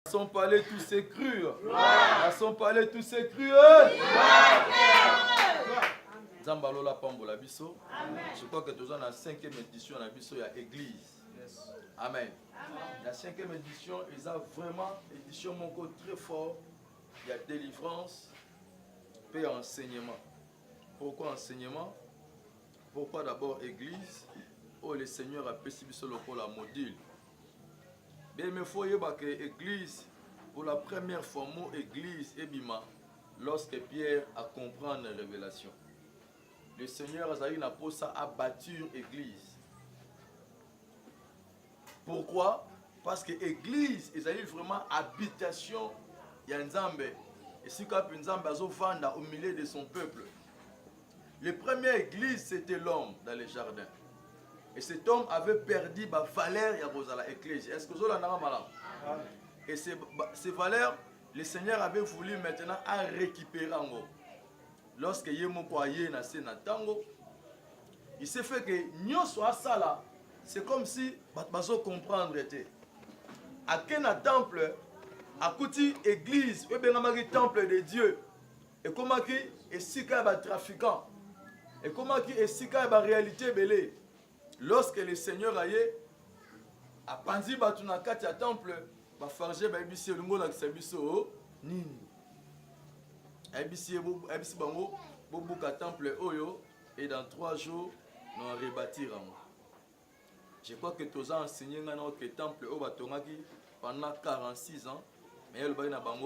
À son palais tous ces crus. À son palais tous ces crus. Zambalola Pambola Bisso. Je crois que nous avons la 5e édition de la Bisso, il y a Église. Amen. La 5e édition, ils ont vraiment édition mon côté très fort. Il y a délivrance, puis enseignement. Pourquoi enseignement? Pourquoi d'abord Église? Oh, le Seigneur a pécifié le pour la module. Bien, il faut que Église, pour la première fois, mot Église et Bima, lorsque Pierre a compris la révélation. Le Seigneur a battu Église. Pourquoi? Parce que Église est vraiment habitation de Nzambe. Et si Nzambe a vendre au milieu de son peuple. La première église, c'était l'homme dans les jardins. Et cet homme avait perdu la valeur de l'église. Est-ce que vous avez malade? Et ces valeurs, le Seigneur avait voulu maintenant récupérer. Lorsque Yemoko Aye na Tango, il s'est fait que nous soit ça là. C'est comme si bazo comprendre était. À quel temple, à côté église, ou bien temple de Dieu. Et comment qui est si trafiquant. Et comment qui est si réalité belé. Lorsque le Seigneur a panzi batuna kati temple, ba farger ba ibisi lungo na kisabiso nini. Ibisi bango bobuka temple oyo et dans 3 jours nous allons rebâtir. Je crois que tous ont enseigné que le temple au Batongaki pendant 46 ans, mais il va y avoir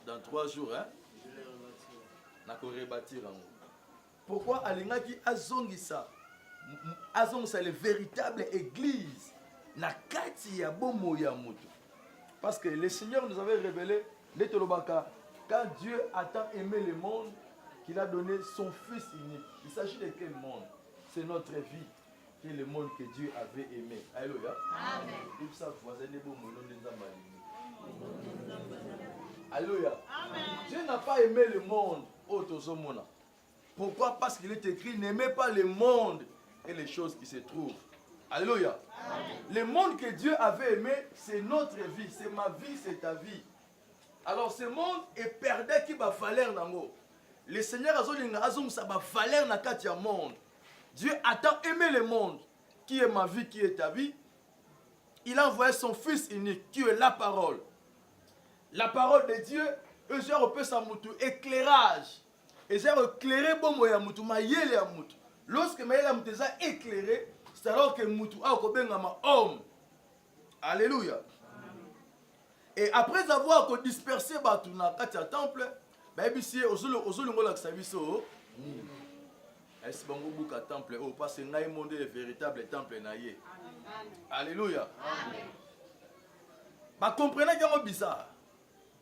dans 3 jours, nous allons rebâtir. Pourquoi Alingaki Azongisa? Azongisa la véritable église na kati ya bomo ya mutu. Parce que le Seigneur nous avait révélé quand Dieu a tant aimé le monde qu'il a donné son Fils unique. Il s'agit de quel monde? C'est notre vie, qui est le monde que Dieu avait aimé. Alléluia. Alléluia. Dieu n'a pas aimé le monde. Pourquoi? Parce qu'il est écrit, n'aimez pas le monde et les choses qui se trouvent. Alléluia. Le monde que Dieu avait aimé, c'est notre vie. C'est ma vie, c'est ta vie. Alors ce monde est perdu qui va falloir nango. Le Seigneur a ça va falloir na katia monde. Dieu a tant aimé le monde, qui est ma vie, qui est ta vie. Il a envoyé son Fils unique, qui est la parole. La parole de Dieu, eux peut s'amoutou éclairage. Et j'ai éclairé bon moya moutou, ma yele ya moutou. Lorsque ma yele ya moutou est éclairé, c'est alors que moutou a kobenga ma homme. Alléluia. Et après avoir dispersé Batuna katia temple, bah ici ozolongo la saviso. Est-ce que vous avez un temple? Parce que nous avons le véritable temple. Alléluia. Vous comprenez que c'est bizarre.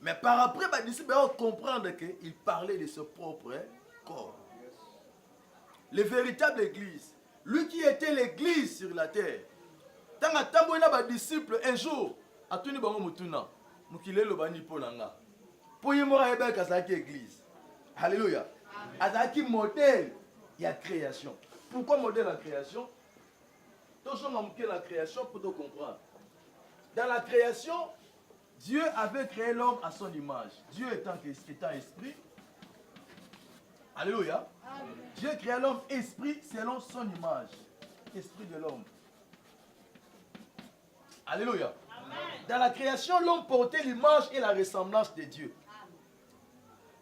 Mais par après, les disciples vont comprendre qu'il parlait de ce propre corps. Le véritable église. Lui qui était l'église sur la terre. Tant que les disciples, un jour, à tout le monde, nous le bani pour nanga. Pour y mourir, il église. Alléluia. Azaki modèle. Il y a création. Pourquoi modèle la création? Toujours manquer la création pour te comprendre. Dans la création, Dieu avait créé l'homme à son image. Dieu étant esprit. Alléluia. Amen. Dieu créa l'homme esprit selon son image. Esprit de l'homme. Alléluia. Amen. Dans la création, l'homme portait l'image et la ressemblance de Dieu.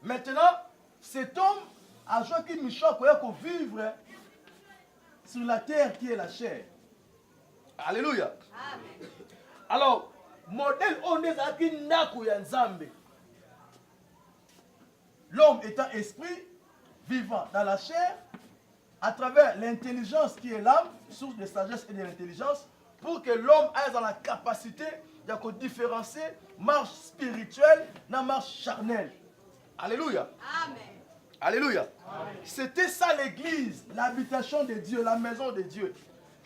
Maintenant, cet homme a joué qui Michel pour vivre sur la terre qui est la chair. Alléluia. Amen. Alors, modèle on est avec Naku Nzambe. L'homme étant esprit, vivant dans la chair, à travers l'intelligence qui est l'âme, source de sagesse et de l'intelligence, pour que l'homme ait dans la capacité de différencier marche spirituelle de marche charnelle. Alléluia. Amen. Alléluia. C'était ça l'église, l'habitation de Dieu, la maison de Dieu.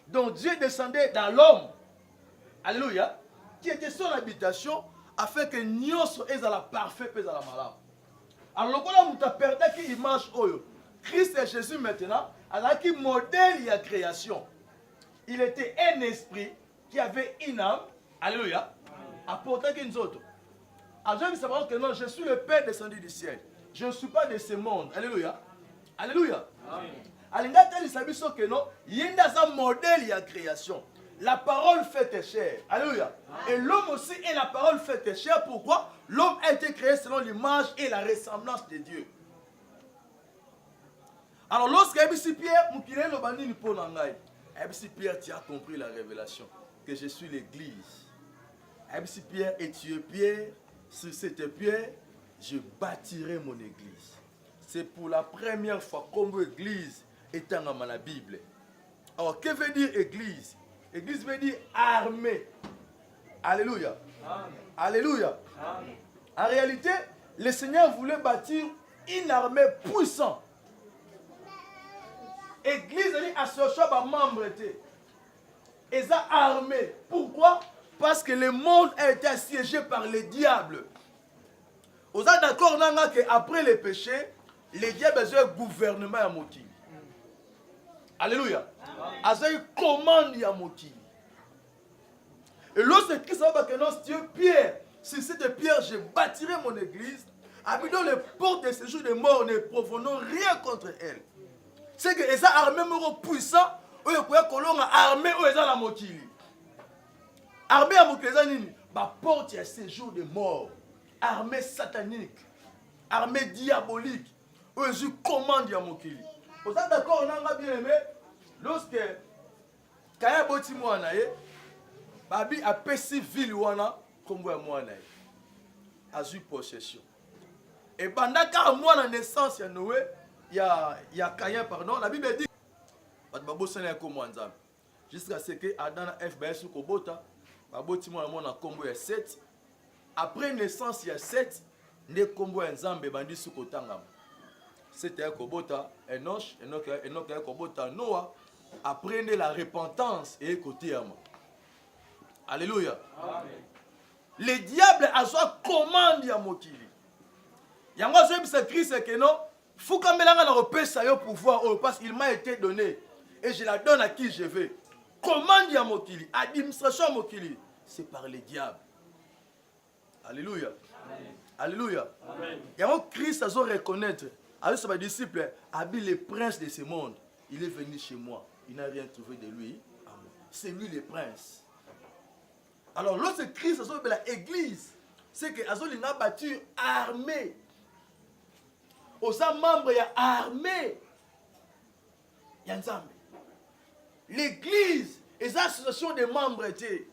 Donc Dieu descendait dans l'homme. Alléluia. Qui était son habitation afin que nous soyons à la parfaite et à la malade. Alors, quand on a perdu qui image oyo, Christ et Jésus maintenant, alors qui modèle la création. Il était un esprit qui avait une âme. Alléluia. Apporté qu'une autre. Je veux savoir que non, je suis le Père descendu du ciel. Je ne suis pas de ce monde. Alléluia. Alléluia. Alinga talisa biso que non, yenda za modèle ya création. La parole faite chair. Alléluia. Et l'homme aussi est la parole faite chair. Pourquoi? L'homme a été créé selon l'image et la ressemblance de Dieu. Alors lorsque Abisi Pierre, Moukile Lobani ni pour Nangai, Abisi Pierre, tu as compris la révélation que je suis l'église. Abisi Pierre, et tu es Pierre, sur cette pierre, je bâtirai mon église. C'est pour la première fois comme église étant dans la Bible. Alors, que veut dire église? Église veut dire armée. Alléluia. Amen. Alléluia. Amen. En réalité, le Seigneur voulait bâtir une armée puissante. Église est associée à membre. Et ça armée. Pourquoi? Parce que le monde a été assiégé par le diable. Vous êtes d'accord qu'après le péché, le diable a un gouvernement à Mokili. Alléluia. A une commande à Mokili. Et lorsque Christ a dit non, Dieu, Pierre, sur cette pierre, je bâtirai mon église. Habitant les portes de séjour des morts, ne provenons rien contre elle. C'est que les armées puissants, eux, ils ont armée, eux, ils ont la Mokili. Armée à Mokili, la porte de séjour des morts. Armée satanique, armée diabolique, où ils commandent à Mokili. Vous êtes d'accord, on a bien aimé, lorsque Kaya Boti Mouanaye, Babi a péci ville Wana, comme vous Mouanaye, a eu possession. Et pendant qu'à moi, la naissance, il y a Kaya, pardon, la Bible dit, jusqu'à ce que Adam FBS ou Kobota, Baboti Mouana Kombo est 7. Après naissance, il y a 7. Ne kombo nzambe bandi sukotanga. C'était Kobota, Enoch, Kobota, Noah. Apprenez la repentance et écoutez à moi. Alléluia. Amen. Le diable a soit commande ya mokili. Yango c'est Christ que non. Faut quand même la repesa yo pouvoir parce qu'il m'a été donné et je la donne à qui je veux. Commande ya mokili, administration mokili, c'est par le diable. Alléluia. Amen. Alléluia. Amen. Et alors Christ a dû reconnaître, avec ses disciples, habille le prince de ce monde. Il est venu chez moi. Il n'a rien trouvé de lui. C'est lui le prince. Alors lorsque Christ a dit l'église, c'est que Azoli n'a battu armée. Aux membres, il y a armée. Il y a Nzambe. L'église, les associations de membres étaient.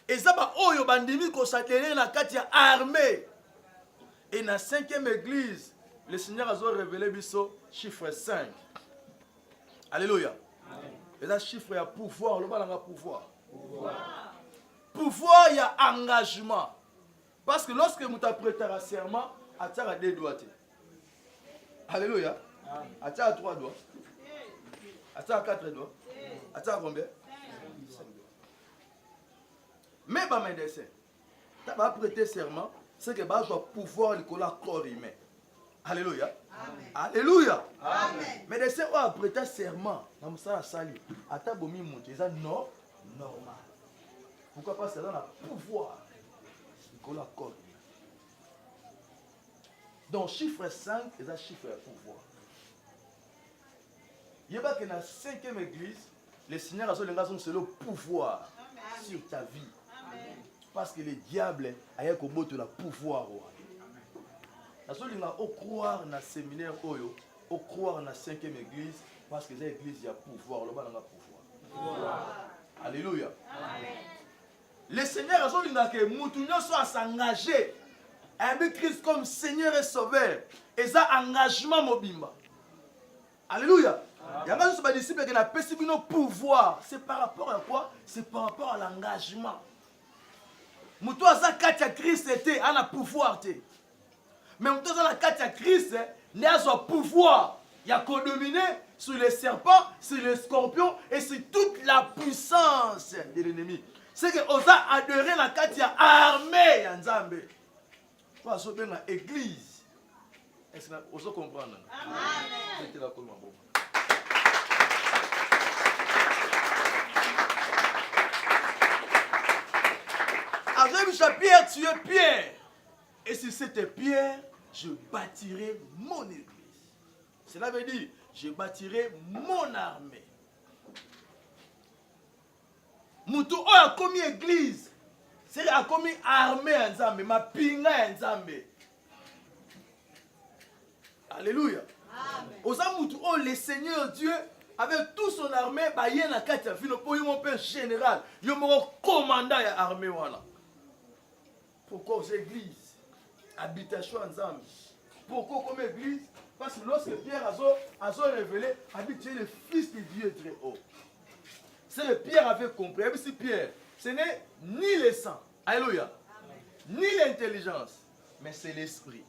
Et ça va oyo bandimi ko s'atteler na kati ya armée. Et na 5e église, le Seigneur a révélé biso chiffre 5. Alléluia. Amen. Et ça chiffre ya pouvoir, le balanga pouvoir. Pouvoir il y a engagement. Parce que lorsque vous prêtera serment, atara 2 doigts. Alléluia. Atara 3 doigts. Atara 4 doigts. Atara combien? Mais mes dessin, tu vas prêter serment, c'est que tu vas pouvoir le corps humain. Alléluia. Amen. Alléluia. Amen. Mais dessin, on va prêter serment. Dans ça, sali. Ata bomi monte, c'est normal. Pourquoi pas c'est dans le pouvoir le corps humain. Donc chiffre 5, c'est un chiffre de pouvoir. Il y a que dans la 5e église, le Seigneur a donné le pouvoir sur ta vie. Parce que le diable a eu le pouvoir. Au croire dans le séminaire, au croire dans la 5e église, parce que l'église a pouvoir. Le pouvoir. Alléluia. Amen. Le Seigneur a dit que nous soit s'engager avec Christ comme Seigneur et Sauveur. Et ça, engagement mobimba. Alléluia. Il y a des disciples qui ont le pouvoir. C'est par rapport à quoi? C'est par rapport à l'engagement. Moutou aza kati ya Christ était a na pouvoir te. Mais moutou aza na kati ya Christ ne a son pouvoir. Il y a qu'on dominer sur les serpents, sur les scorpions et sur toute la puissance de l'ennemi. C'est que osa adhérer na kati ya armée ya Nzambe. Pour aso bien na église. Est-ce que oso comprendre? Amen. Avec Pierre, tu es Pierre. Et sur cette pierre, je bâtirai mon église. Cela veut dire, je bâtirai mon armée. Mutu oyo a commis église. C'est a commis armée en Zambé, ma pinga en Zambé. Alléluia. Osa mutu oh le Seigneur Dieu avec tout son armée ba yena kati fino po yo mon père général, yo mon commandant ya armée wana. Pourquoi aux églises habitation en Zambé? Pourquoi comme église? Parce que lorsque Pierre a révélé, a dit tu es le fils de Dieu très haut. C'est le Pierre avait compris. Et puis Pierre, ce n'est ni le sang, alléluia, ni l'intelligence, mais c'est l'esprit.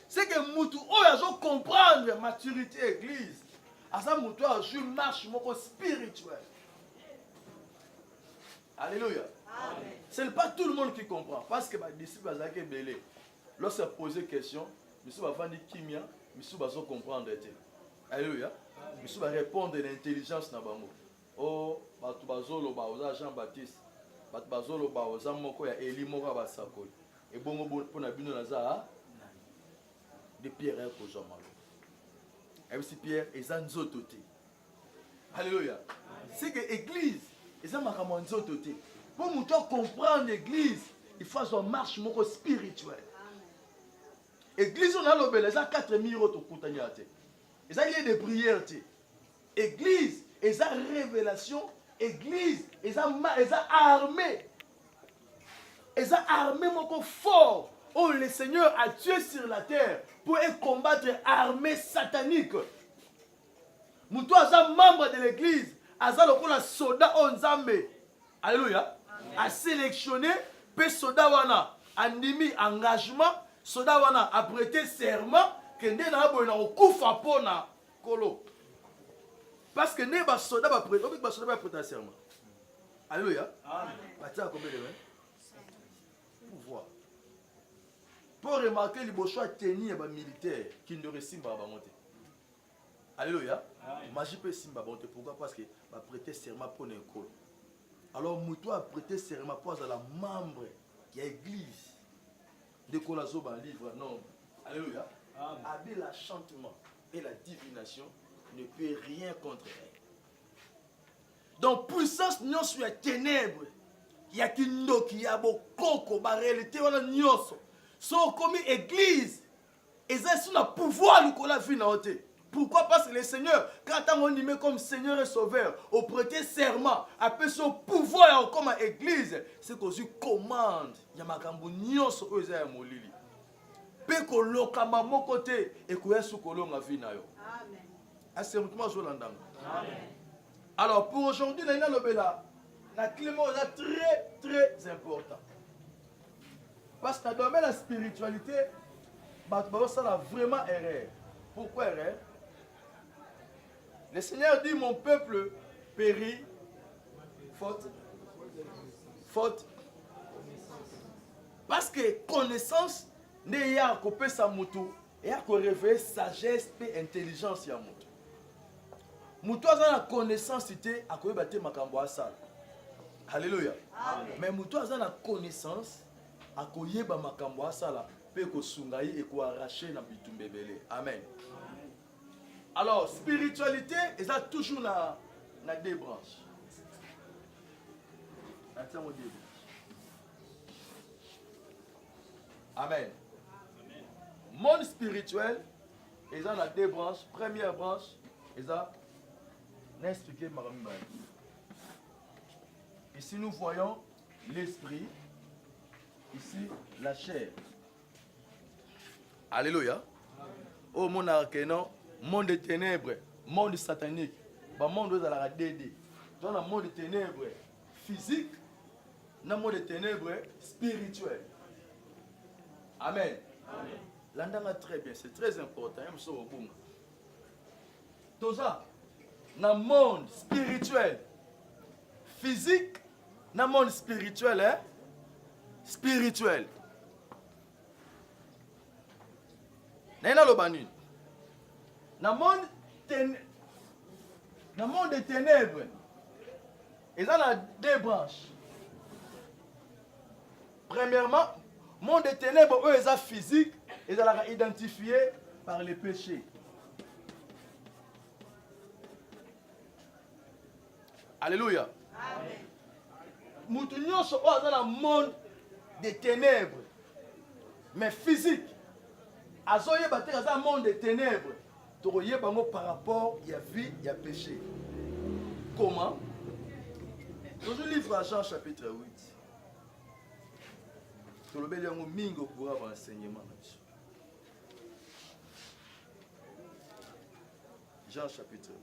C'est que Moutou, oh, il faut comprendre la maturité église. À ça, Moutou, je marche mon spirituel. Alléluia. Ce n'est pas tout le monde qui comprend. Parce que les disciples, lorsqu'ils posent des questions, ils vont faire des kimia, ils vont comprendre. Alléluia. Ils vont répondre à l'intelligence. Oh, batu bazolo ba oza Jean-Baptiste, batu bazolo ba oza moko ya Eli moko ba sakoli. Et bongo pona bino naza de Pierre ko jamalo. Et si Pierre eza nzoto te. Alléluia. C'est que église eza makambo nzoto te. Pour muto comprendre l'église, il faut une marche moko spirituelle. Église on a lobela eza 4000 euros to kutanya te. Eza lieu de prière te. Église et sa révélation, église, et sa armée. Et sa armée mon fort. Oh, le Seigneur a tué sur la terre pour combattre l'armée satanique. Moutou a membre de l'église, a un soldat en Zambé. Alléluia. A sélectionné, pe soldat wana, a mis engagement, soldat wana a prêté serment, que n'a pas kufa pona kolo. Parce que les soldats va prêter serment. Alléluia. Amen. Pour voir. Pour remarquer les choix tenir les militaires qui ne réussissent pas à monter. Alléluia. Magie peut simba monter. Pourquoi? Parce que va prêter serment pour une école. Alors Moutou a prêté serment pour la membre de l'église. De Colazo dans le livre. Non. Alléluia. Avec l'enchantement et la divination ne peut rien contre elle. Donc, puissance non sur les ténèbres, il y a qui y a beaucoup de réalité, on a nyoso. So comme église, et ça c'est un pouvoir nous la vie dans la. Pourquoi? Parce que le Seigneur, quand on dit comme Seigneur et Sauveur, au prêter serment, après son pouvoir comme église, c'est qu'on se commande. Il y a makambo nyoso eux à molili. Pe ko lokamba mon côté et ko yesu ko longa vie na yo. Amen. Alors pour aujourd'hui, la climat est très important. Parce que dans la spiritualité, ça a vraiment erreur. Pourquoi erreur? Le Seigneur dit mon peuple périt faute. Parce que connaissance n'est pas coupé sa moto et a révéler sagesse et intelligence ya moto. Mutu a la connaissance ité a koyeba makambo asala. Alléluia. Mais mutu a la connaissance a koyeba makambo asala pe ko sungai et ko arracher na bitumbe belé. Amen. Alors spiritualité est toujours na deux branches. Amen. Monde spirituel est dans deux branches. Première branche est ça. N'expliquez pas. Ici nous voyons l'esprit. Ici la chair. Alléluia. Oh mon arcanon, monde des ténèbres, monde satanique. Bah monde dans la DD. Dans le monde des ténèbres physique, dans le monde des ténèbres spirituel. Amen. Amen. L'andanga très bien, c'est très important. Tout ça, dans le monde spirituel, physique, dans le monde spirituel, hein? Spirituel. Dans le monde des ténèbres, il y a deux branches. Premièrement, Monde des ténèbres, eux, ils sont physiques, ils sont identifiés par les péchés. Alléluia. Amen. Mutu nyonso oyo dans le monde des ténèbres, mais physique. Azoyeba te dans le monde des ténèbres. Toyeba ngo par rapport à la vie, il y a péché. Comment? Dans le livre à Jean chapitre 8. Tolobeli yango mingo pour avoir enseignement. Jean chapitre 8.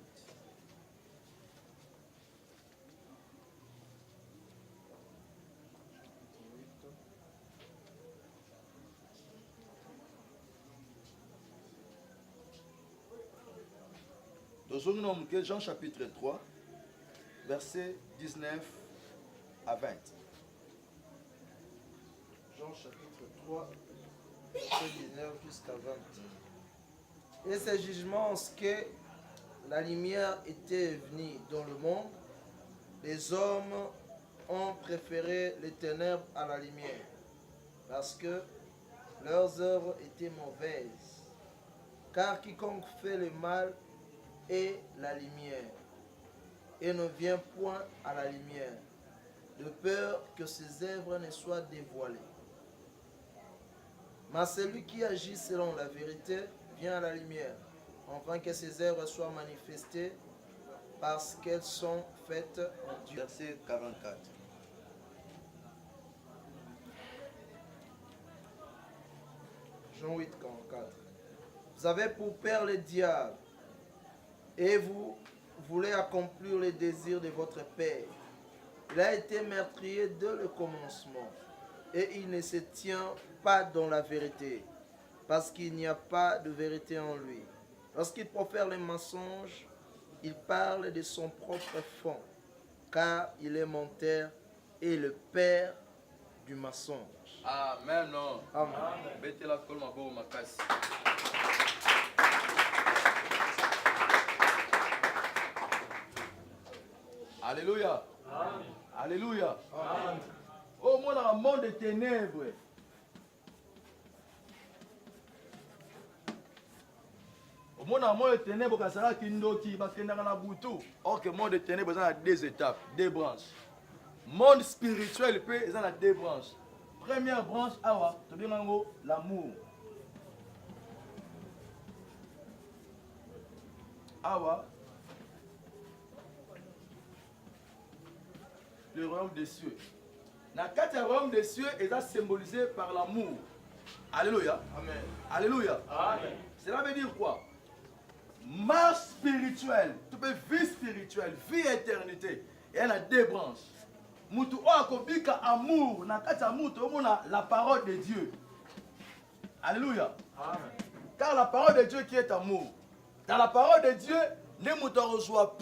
Jean chapitre 3, versets 19 à 20. Jean chapitre 3, verset 19 jusqu'à 20. Et ces jugements, ce que la lumière était venue dans le monde, les hommes ont préféré les ténèbres à la lumière, parce que leurs œuvres étaient mauvaises. Car quiconque fait le mal est la lumière, et ne vient point à la lumière, de peur que ses œuvres ne soient dévoilées. Mais celui qui agit selon la vérité vient à la lumière, afin que ses œuvres soient manifestées, parce qu'elles sont faites en Dieu. Verset 44. Jean 8, 44. Vous avez pour père le diable, et vous voulez accomplir les désirs de votre père. Il a été meurtrier dès le commencement, et il ne se tient pas dans la vérité, parce qu'il n'y a pas de vérité en lui. Lorsqu'il profère les mensonges, il parle de son propre fond, car il est menteur et le père du mensonge. Amen. Amen. Alléluia. Amen. Alléluia. Amen. Au moins dans le monde des ténèbres. Au moins dans le monde des ténèbres, quand ça va kindoki, va kendanga na butu. Or que le monde des ténèbres, il y a deux étapes, deux branches. Monde spirituel, il y a deux branches. Première branche, l'amour. Awa. Le royaume des cieux. Dans le royaume des cieux, il est symbolisé par l'amour. Alléluia. Amen. Alléluia. Amen. Cela veut dire quoi? Marche spirituelle, vie spirituelle, vie éternité. Et elle a deux branches. Mutu akobika amour, na kati amour, la parole de Dieu. Alléluia. Amen. Car la parole de Dieu qui est amour. Dans la parole de Dieu, ne mutu reçoit